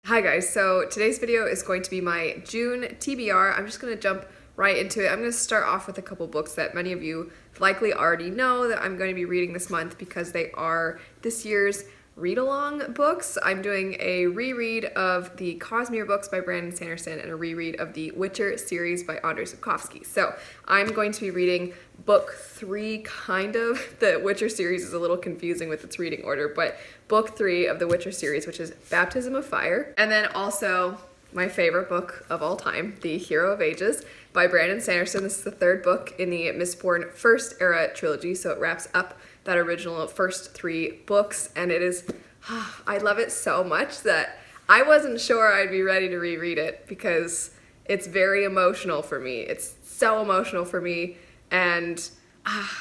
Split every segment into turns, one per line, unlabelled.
Hi guys, so today's video is going to be my June TBR. I'm just going to jump right into it. I'm going to start off with a couple books that many of you likely already know that I'm going to be reading this month because they are this year's read-along books. I'm doing a reread of the Cosmere books by Brandon Sanderson and a reread of the Witcher series by Andrzej Sapkowski. So I'm going to be reading book 3, kind of. The Witcher series is a little confusing with its reading order, but book 3 of the Witcher series, which is Baptism of Fire. And then also my favorite book of all time, The Hero of Ages by Brandon Sanderson. This is the 3rd book in the Mistborn First Era trilogy, so it wraps up that original first 3 books, and it is, I love it so much that I wasn't sure I'd be ready to reread it because it's very emotional for me. It's so emotional for me, and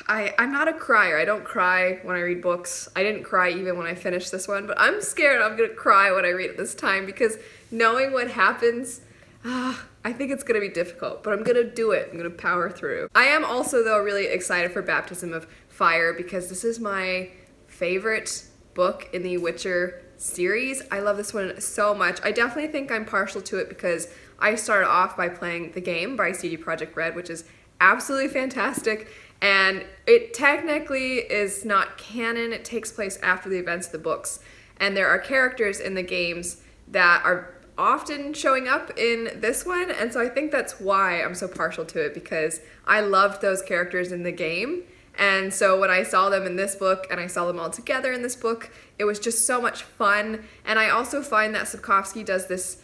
I'm not a crier. I don't cry when I read books. I didn't cry even when I finished this one, but I'm scared I'm gonna cry when I read it this time because knowing what happens, I think it's gonna be difficult, but I'm gonna do it. I'm gonna power through. I am also, though, really excited for Baptism of Fire because this is my favorite book in the Witcher series. I love this one so much. I definitely think I'm partial to it because I started off by playing the game by CD Projekt Red, which is absolutely fantastic, and it technically is not canon. It takes place after the events of the books, and there are characters in the games that are often showing up in this one, and so I think that's why I'm so partial to it, because I loved those characters in the game, and so when I saw them in this book and I saw them all together in this book, it was just so much fun. And I also find that Sapkowski does this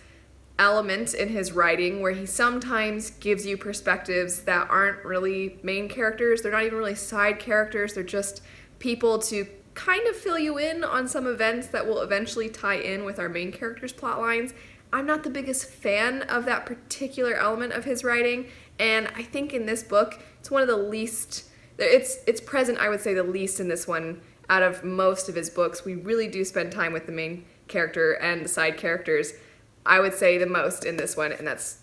element in his writing where he sometimes gives you perspectives that aren't really main characters. They're not even really side characters. They're just people to kind of fill you in on some events that will eventually tie in with our main characters' plot lines. I'm not the biggest fan of that particular element of his writing, and I think in this book, it's one of the least, it's present, I would say, the least in this one out of most of his books. We really do spend time with the main character and the side characters, I would say, the most in this one, and that's,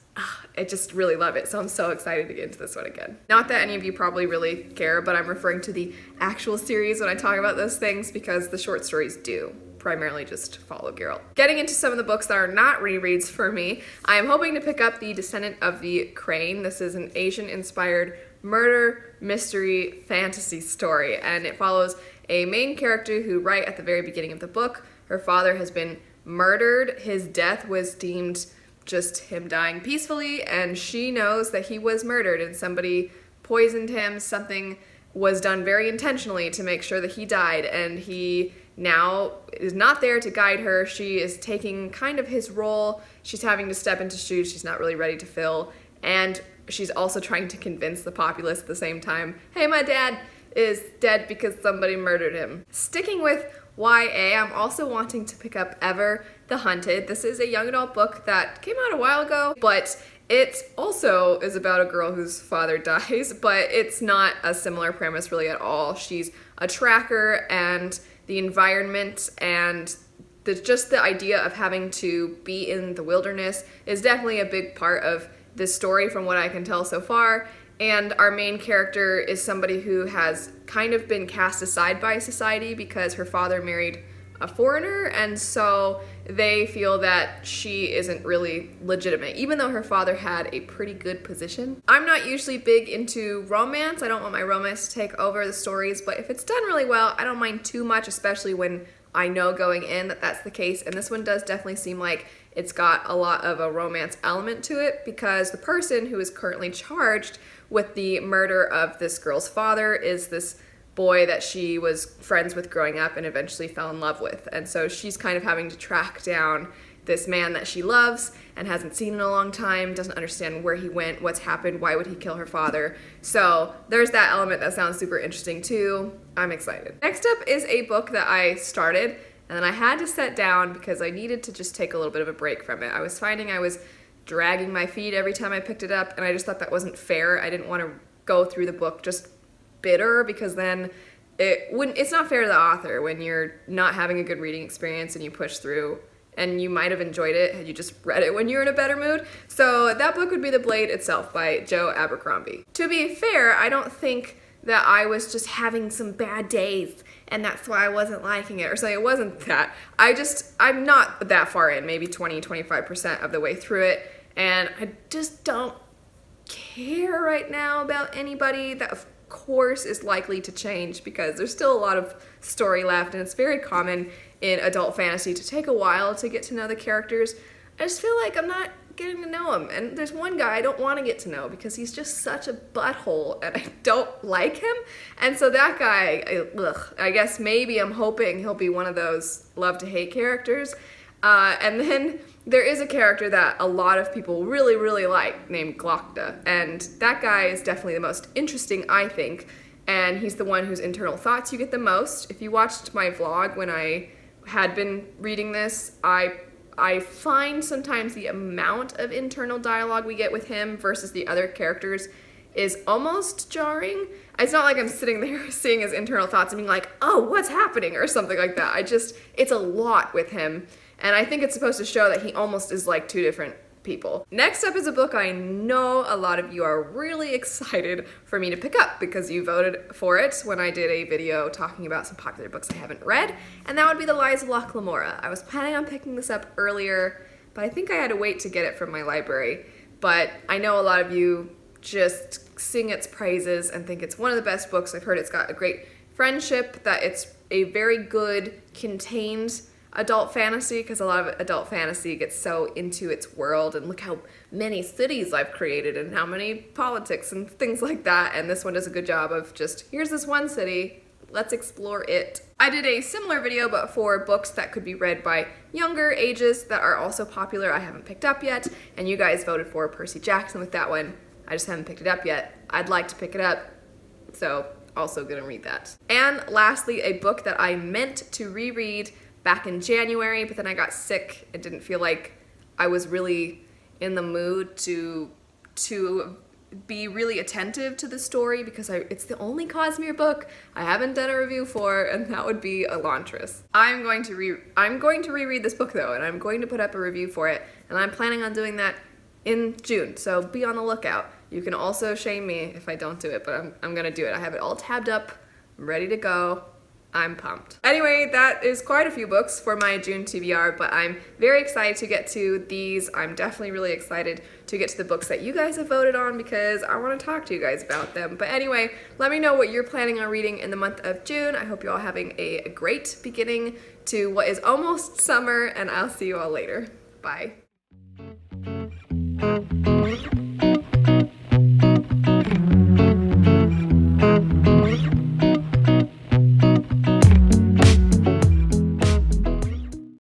I just really love it, so I'm so excited to get into this one again. Not that any of you probably really care, but I'm referring to the actual series when I talk about those things because the short stories do primarily just follow Geralt. Getting into some of the books that are not rereads for me, I am hoping to pick up The Descendant of the Crane. This is an Asian-inspired murder, mystery, fantasy story, and it follows a main character who, right at the very beginning of the book, her father has been murdered. His death was deemed just him dying peacefully, and she knows that he was murdered and somebody poisoned him. Something was done very intentionally to make sure that he died, and he now is not there to guide her. She is taking kind of his role. She's having to step into shoes she's not really ready to fill, and she's also trying to convince the populace at the same time, hey, my dad is dead because somebody murdered him. Sticking with YA, I'm also wanting to pick up Ever the Hunted. This is a young adult book that came out a while ago, but it also is about a girl whose father dies, but it's not a similar premise really at all. She's a tracker, and the environment and just the idea of having to be in the wilderness is definitely a big part of this story from what I can tell so far. And our main character is somebody who has kind of been cast aside by society because her father married a foreigner, and so they feel that she isn't really legitimate, even though her father had a pretty good position. I'm not usually big into romance. I don't want my romance to take over the stories, but if it's done really well, I don't mind too much, especially when I know going in that that's the case. And this one does definitely seem like it's got a lot of a romance element to it because the person who is currently charged with the murder of this girl's father is this boy that she was friends with growing up and eventually fell in love with. And so she's kind of having to track down this man that she loves and hasn't seen in a long time, doesn't understand where he went, what's happened, why would he kill her father. So there's that element that sounds super interesting too. I'm excited. Next up is a book that I started and then I had to set down because I needed to just take a little bit of a break from it. I was finding I was dragging my feet every time I picked it up, and I just thought that wasn't fair. I didn't want to go through the book just bitter because then it's not fair to the author when you're not having a good reading experience and you push through, and you might have enjoyed it had you just read it when you're in a better mood. So that book would be The Blade itself by Joe Abercrombie. To be fair, I don't think that I was just having some bad days and that's why I wasn't liking it or something. It wasn't that. I'm not that far in, maybe 20-25% of the way through it, and I just don't care right now about anybody. That of course is likely to change because there's still a lot of story left, and it's very common in adult fantasy to take a while to get to know the characters. I just feel like I'm not getting to know him, and there's one guy I don't want to get to know because he's just such a butthole and I don't like him, and so that guy, I guess maybe I'm hoping he'll be one of those love to hate characters. And then there is a character that a lot of people really, really like named Glokta, and that guy is definitely the most interesting, I think, and he's the one whose internal thoughts you get the most. If you watched my vlog when I had been reading this, I find sometimes the amount of internal dialogue we get with him versus the other characters is almost jarring. It's not like I'm sitting there seeing his internal thoughts and being like, oh, what's happening, or something like that. It's a lot with him, and I think it's supposed to show that he almost is like two different people. Next up is a book I know a lot of you are really excited for me to pick up because you voted for it when I did a video talking about some popular books I haven't read, and that would be The Lies of Locke Lamora. I was planning on picking this up earlier, but I think I had to wait to get it from my library. But I know a lot of you just sing its praises and think it's one of the best books. I've heard it's got a great friendship, that it's a very good contained adult fantasy, because a lot of adult fantasy gets so into its world, and look how many cities I've created and how many politics and things like that, and this one does a good job of just, here's this one city, let's explore it. I did a similar video but for books that could be read by younger ages that are also popular I haven't picked up yet, and you guys voted for Percy Jackson with that one. I just haven't picked it up yet. I'd like to pick it up, so also gonna read that. And lastly, a book that I meant to reread back in January, but then I got sick and didn't feel like I was really in the mood to be really attentive to the story, because it's the only Cosmere book I haven't done a review for, and that would be Elantris. I'm going to reread this book though, and I'm going to put up a review for it, and I'm planning on doing that in June, so be on the lookout. You can also shame me if I don't do it, but I'm gonna do it. I have it all tabbed up, I'm ready to go. I'm pumped. Anyway, that is quite a few books for my June TBR, but I'm very excited to get to these. I'm definitely really excited to get to the books that you guys have voted on because I want to talk to you guys about them. But anyway, let me know what you're planning on reading in the month of June. I hope you're all having a great beginning to what is almost summer, and I'll see you all later. Bye.